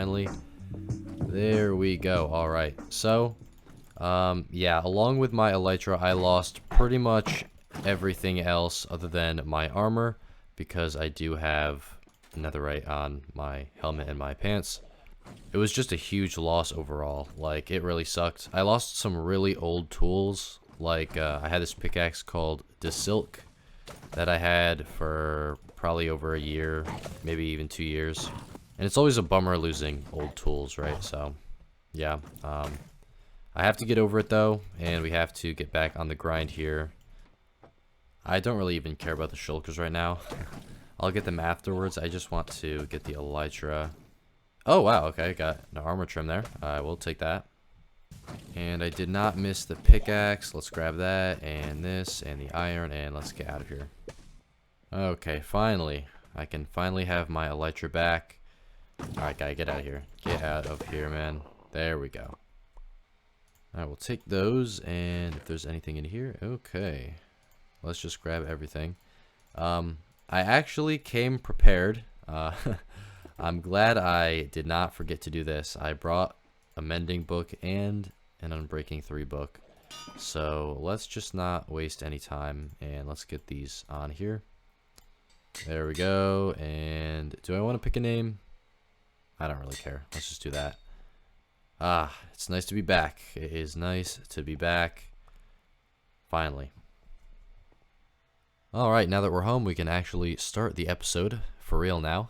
finally. There we go. Alright, so, yeah, along with my elytra, I lost pretty much everything else other than my armor, because I do have netherite on my helmet and my pants. It was just a huge loss overall. Like, it really sucked. I lost some really old tools. Like, I had this pickaxe called Dilla that I had for probably over a year, maybe even 2 years. And it's always a bummer losing old tools, right? So, yeah. I have to get over it, though, and we have to get back on the grind here. I don't really even care about the shulkers right now. I'll get them afterwards. I just want to get the elytra. Oh, wow, okay, got an armor trim there. I will take that. And I did not miss the pickaxe. Let's grab that, and this, and the iron, and let's get out of here. Okay, finally. I can finally have my elytra back. Alright, guy, get out of here. Get out of here, man. There we go. Alright, we'll take those, and if there's anything in here, okay. Let's just grab everything. I actually came prepared. I'm glad I did not forget to do this. I brought a mending book and an unbreaking 3 book. So let's just not waste any time, and let's get these on here. There we go. And do I want to pick a name? I don't really care. Let's just do that. Ah, it's nice to be back. It is nice to be back. Finally. Alright, now that we're home, we can actually start the episode for real now.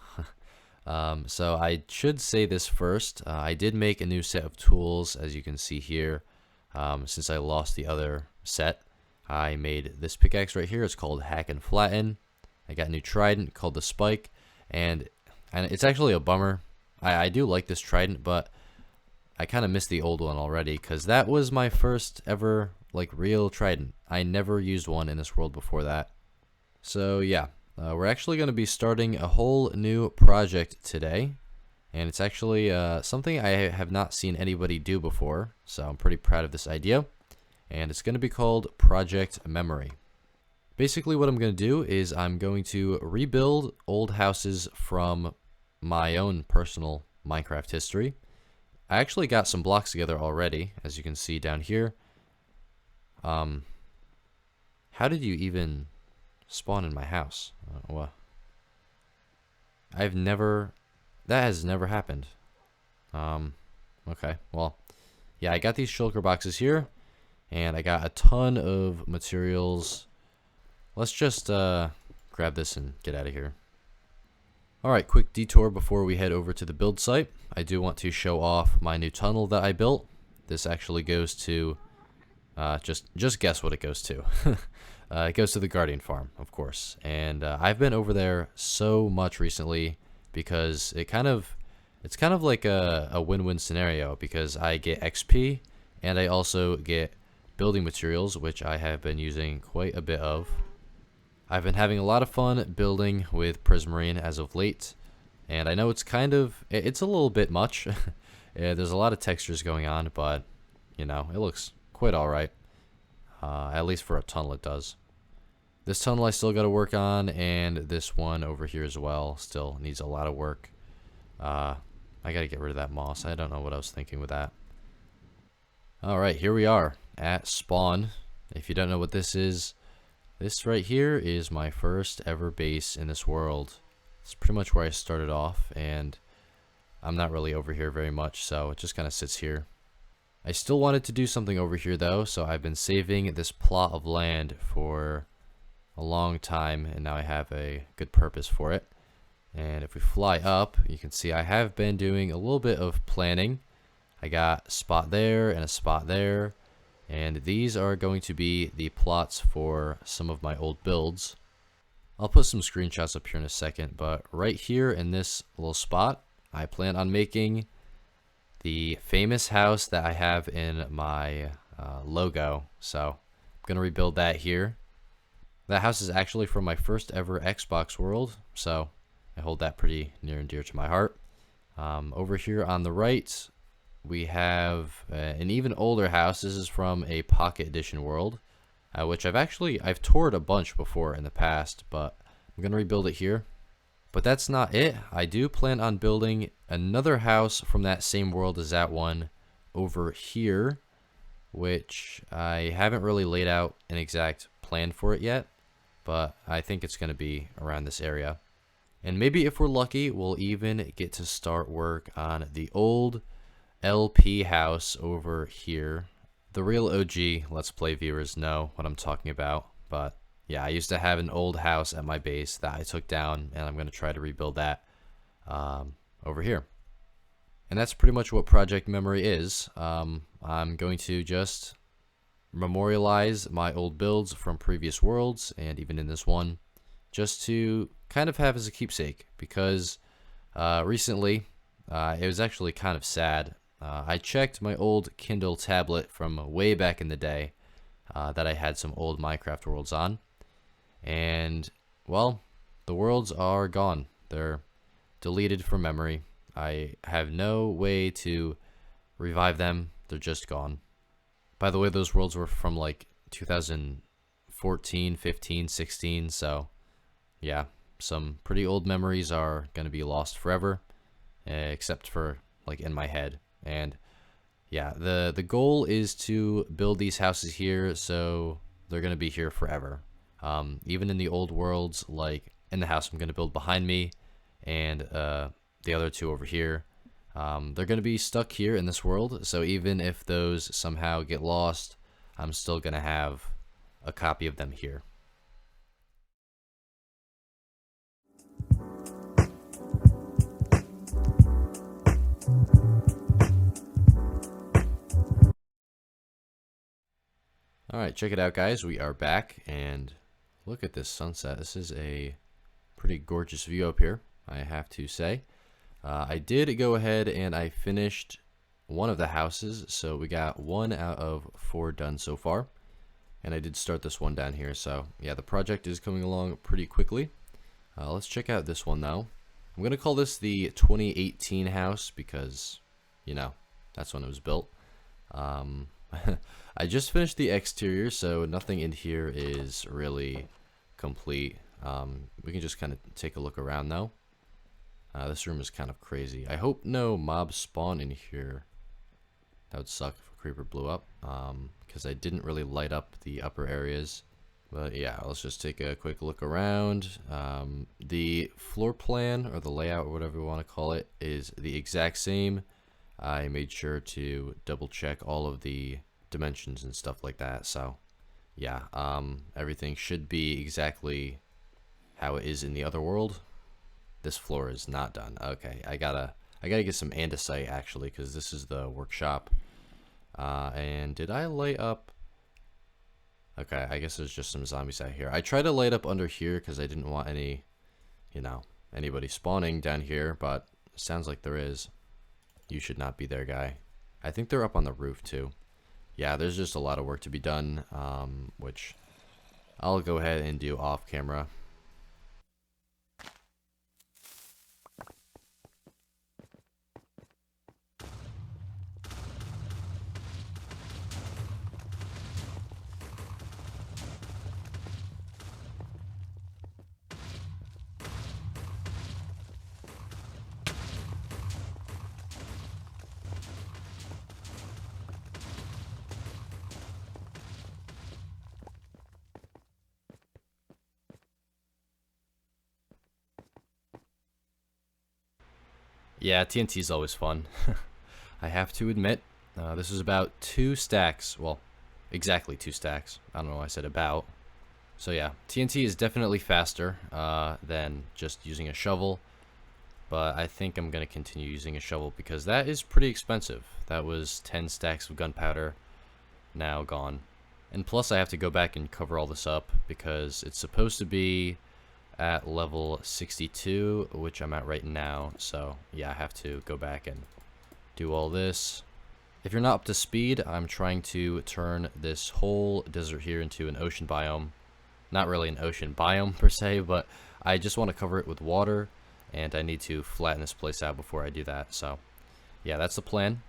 So I should say this first. I did make a new set of tools, as you can see here. Since I lost the other set, I made this pickaxe right here. It's called Hack and Flatten. I got a new trident called the Spike, and it's actually a bummer. I do like this trident, but I kind of missed the old one already, because that was my first ever like real trident. I never used one in this world before that. So yeah, we're actually going to be starting a whole new project today, and it's actually something I have not seen anybody do before, so I'm pretty proud of this idea, and it's going to be called Project Memory. Basically what I'm going to do is I'm going to rebuild old houses from my own personal Minecraft history. I actually got some blocks together already, as you can see down here. How did you even spawn in my house? What? That has never happened. Okay, well, yeah, I got these shulker boxes here, and I got a ton of materials. Let's just grab this and get out of here. Alright, quick detour before we head over to the build site. I do want to show off my new tunnel that I built. This actually goes to, just guess what it goes to. It goes to the Guardian farm, of course. And I've been over there so much recently because it's kind of like a win-win scenario, because I get XP and I also get building materials, which I have been using quite a bit of. I've been having a lot of fun building with Prismarine as of late, and I know it's a little bit much. Yeah, there's a lot of textures going on, but you know, it looks quite alright. At least for a tunnel it does. This tunnel I still got to work on, and this one over here as well still needs a lot of work. I got to get rid of that moss. I don't know what I was thinking with that. Alright, here we are at spawn. If you don't know what this is, this right here is my first ever base in this world. It's pretty much where I started off, and I'm not really over here very much, so it just kind of sits here. I still wanted to do something over here though, so I've been saving this plot of land for a long time, and now I have a good purpose for it. And if we fly up, you can see I have been doing a little bit of planning. I got a spot there and a spot there, and these are going to be the plots for some of my old builds. I'll put some screenshots up here in a second, but right here in this little spot, I plan on making the famous house that I have in my logo. So I'm going to rebuild that here. That house is actually from my first ever Xbox world, so I hold that pretty near and dear to my heart. Over here on the right, we have an even older house. This is from a Pocket Edition world, which I've toured a bunch before in the past, but I'm going to rebuild it here. But that's not it. I do plan on building another house from that same world as that one over here, which I haven't really laid out an exact plan for it yet, but I think it's going to be around this area. And maybe if we're lucky, we'll even get to start work on the old LP house over here. The real OG Let's Play viewers know what I'm talking about, but yeah, I used to have an old house at my base that I took down, and I'm going to try to rebuild that over here. And that's pretty much what Project Memory is. I'm going to just memorialize my old builds from previous worlds, and even in this one, just to kind of have as a keepsake, because recently, it was actually kind of sad. I checked my old Kindle tablet from way back in the day that I had some old Minecraft worlds on. And, well, the worlds are gone. They're deleted from memory. I have no way to revive them. They're just gone. By the way, those worlds were from like 2014, 15, 16. So, yeah, some pretty old memories are going to be lost forever, except for like in my head. And yeah, the goal is to build these houses here so they're going to be here forever. Even in the old worlds, like in the house I'm going to build behind me and the other two over here, they're going to be stuck here in this world. So even if those somehow get lost, I'm still going to have a copy of them here. Alright, check it out, guys. We are back, and look at this sunset. This is a pretty gorgeous view up here, I have to say. I did go ahead and I finished one of the houses, so we got 1 out of 4 done so far. And I did start this one down here, so yeah, the project is coming along pretty quickly. Let's check out this one, though. I'm going to call this the 2018 house because, you know, that's when it was built. I just finished the exterior, so nothing in here is really complete. We can just kind of take a look around, though. This room is kind of crazy. I hope no mobs spawn in here. That would suck if a creeper blew up, because I didn't really light up the upper areas. But yeah, let's just take a quick look around. The floor plan, or the layout, or whatever we want to call it, is the exact same. I made sure to double check all of the dimensions and stuff like that. So yeah, everything should be exactly how it is in the other world. This floor is not done. Okay, I gotta get some andesite actually, because this is the workshop. And did I light up? Okay, I guess there's just some zombies out here. I tried to light up under here because I didn't want any, you know, anybody spawning down here, but it sounds like there is. You should not be there, guy. I think they're up on the roof too. Yeah, there's just a lot of work to be done, which I'll go ahead and do off camera. Yeah, TNT is always fun. I have to admit, this is about 2 stacks. Well, exactly 2 stacks. I don't know why I said about. So yeah, TNT is definitely faster than just using a shovel. But I think I'm going to continue using a shovel because that is pretty expensive. That was 10 stacks of gunpowder, now gone. And plus I have to go back and cover all this up because it's supposed to be at level 62, which I'm at right now. So yeah, I have to go back and do all this. If you're not up to speed, I'm trying to turn this whole desert here into an ocean biome. Not really an ocean biome per se, but I just want to cover it with water, and I need to flatten this place out before I do that. So yeah, that's the plan.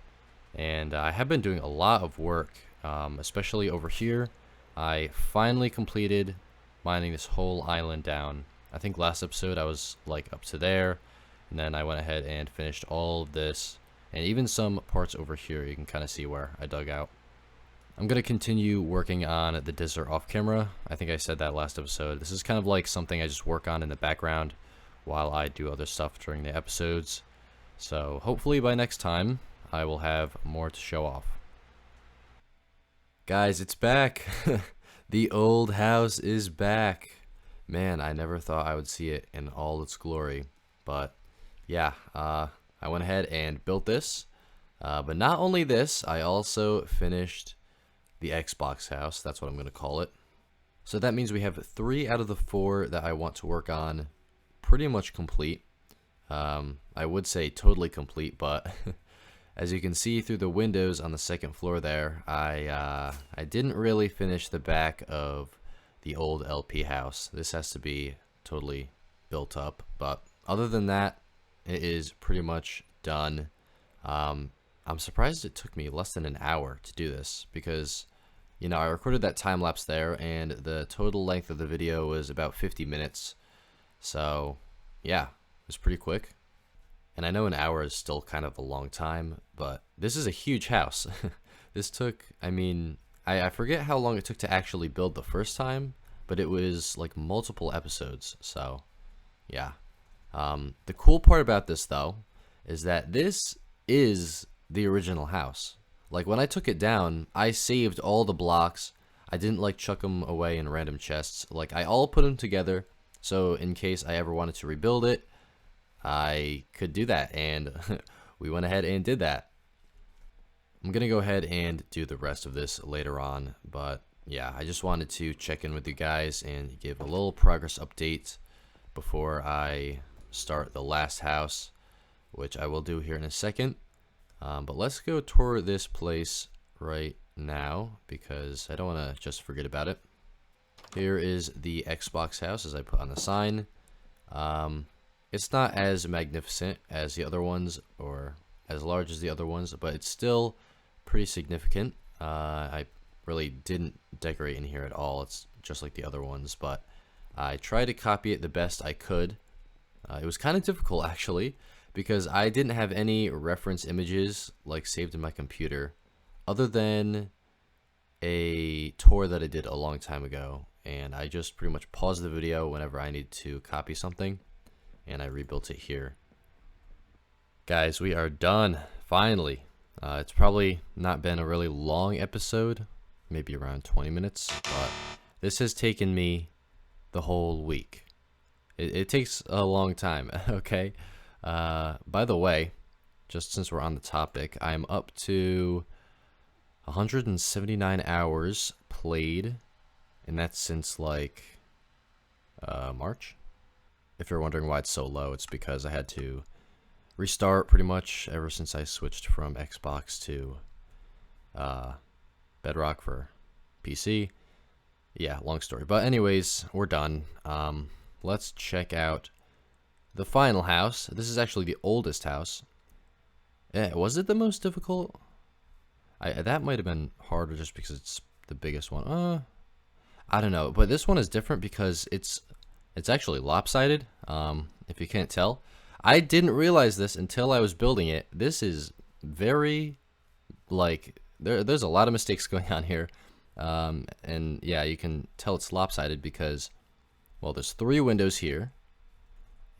And I have been doing a lot of work, especially over here. I finally completed mining this whole island down. I think last episode I was like up to there, and then I went ahead and finished all of this, and even some parts over here you can kind of see where I dug out. I'm going to continue working on the Dizzler off camera. I think I said that last episode. This is kind of like something I just work on in the background while I do other stuff during the episodes. So hopefully by next time I will have more to show off. Guys, it's back. The old house is back. Man, I never thought I would see it in all its glory. But yeah, I went ahead and built this. But not only this, I also finished the Xbox house. That's what I'm going to call it. So that means we have 3 out of the 4 that I want to work on pretty much complete. I would say totally complete, but as you can see through the windows on the second floor there, I didn't really finish the back of the old LP house. This has to be totally built up, but other than that, it is pretty much done. I'm surprised it took me less than an hour to do this because, you know, I recorded that time lapse there and the total length of the video was about 50 minutes. So yeah, it was pretty quick. And I know an hour is still kind of a long time, but this is a huge house. This took, I mean, I forget how long it took to actually build the first time, but it was like multiple episodes. So yeah. The cool part about this though is that this is the original house. Like when I took it down, I saved all the blocks. I didn't like chuck them away in random chests. Like I all put them together, so in case I ever wanted to rebuild it, I could do that, and we went ahead and did that. I'm gonna go ahead and do the rest of this later on, but yeah, I just wanted to check in with you guys and give a little progress update before I start the last house, which I will do here in a second. But let's go tour this place right now because I don't want to just forget about it. Here is the Xbox house as I put on the sign. It's not as magnificent as the other ones or as large as the other ones, but it's still pretty significant. I really didn't decorate in here at all. It's just like the other ones, but I tried to copy it the best I could. It was kind of difficult actually because I didn't have any reference images like saved in my computer other than a tour that I did a long time ago, and I just pretty much paused the video whenever I need to copy something, and I rebuilt it here. Guys, we are done finally. It's probably not been a really long episode, maybe around 20 minutes, but this has taken me the whole week. It takes a long time. Okay, by the way, just since we're on the topic, I'm up to 179 hours played, and that's since like March. If you're wondering why it's so low, it's because I had to restart pretty much ever since I switched from Xbox to Bedrock for PC. Yeah, long story. But anyways, we're done. Let's check out the final house. This is actually the oldest house. Was it the most difficult? That might have been harder just because it's the biggest one. I don't know, but this one is different because it's actually lopsided. If you can't tell, I didn't realize this until I was building it. This is very like there's a lot of mistakes going on here, and yeah, you can tell it's lopsided because, well, there's 3 windows here,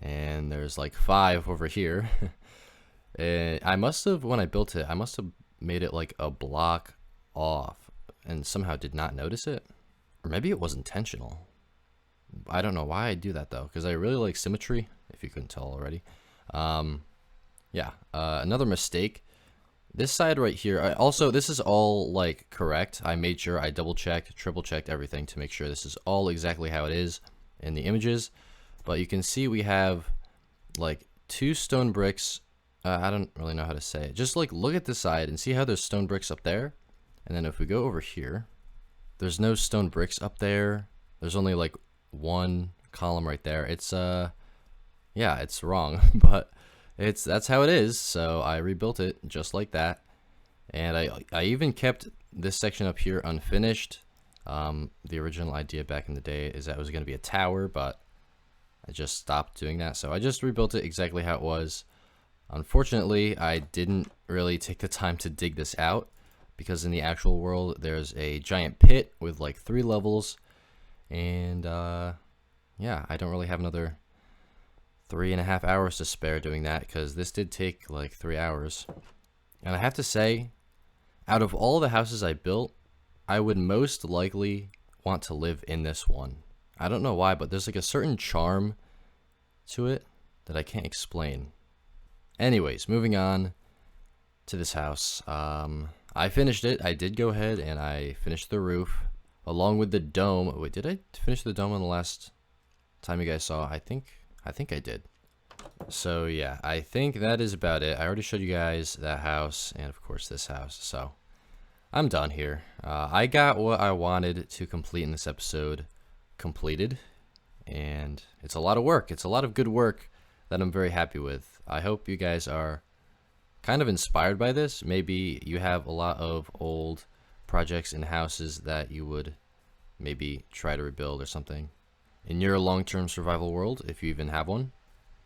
and there's like 5 over here. And I must have, when I built it, I must have made it like a block off and somehow did not notice it, or maybe it was intentional. I don't know why I do that though, because I really like symmetry, if you couldn't tell already. Yeah, another mistake, this side right here, also this is all like correct. I made sure I double checked, triple checked everything to make sure this is all exactly how it is in the images. But you can see we have like 2 stone bricks. I don't really know how to say it. Just like look at this side and see how there's stone bricks up there. And then if we go over here, there's no stone bricks up there. There's only like 1 column right there. It's yeah, it's wrong, but that's how it is. So I rebuilt it just like that. And I even kept this section up here unfinished. The original idea back in the day is that it was going to be a tower, but I just stopped doing that. So I just rebuilt it exactly how it was. Unfortunately, I didn't really take the time to dig this out because in the actual world, there's a giant pit with like 3 levels. And yeah, I don't really have another 3.5 hours to spare doing that because this did take like 3 hours. And I have to say, out of all the houses I built, I would most likely want to live in this one. I don't know why, but there's like a certain charm to it that I can't explain. Anyways, moving on to this house. I finished it. I did go ahead and I finished the roof along with the dome. Wait, did I finish the dome on the last time you guys saw? I think I did. So yeah, I think that is about it. I already showed you guys that house and of course this house. So I'm done here. I got what I wanted to complete in this episode completed, and it's a lot of work. It's a lot of good work that I'm very happy with. I hope you guys are kind of inspired by this. Maybe you have a lot of old projects and houses that you would maybe try to rebuild or something in your long-term survival world, if you even have one,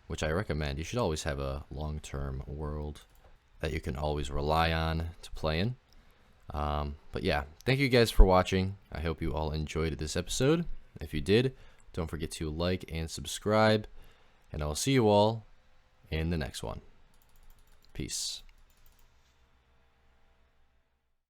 which I recommend. You should always have a long-term world that you can always rely on to play in. But yeah, thank you guys for watching. I hope you all enjoyed this episode. If you did, don't forget to like and subscribe, and I'll see you all in the next one. Peace.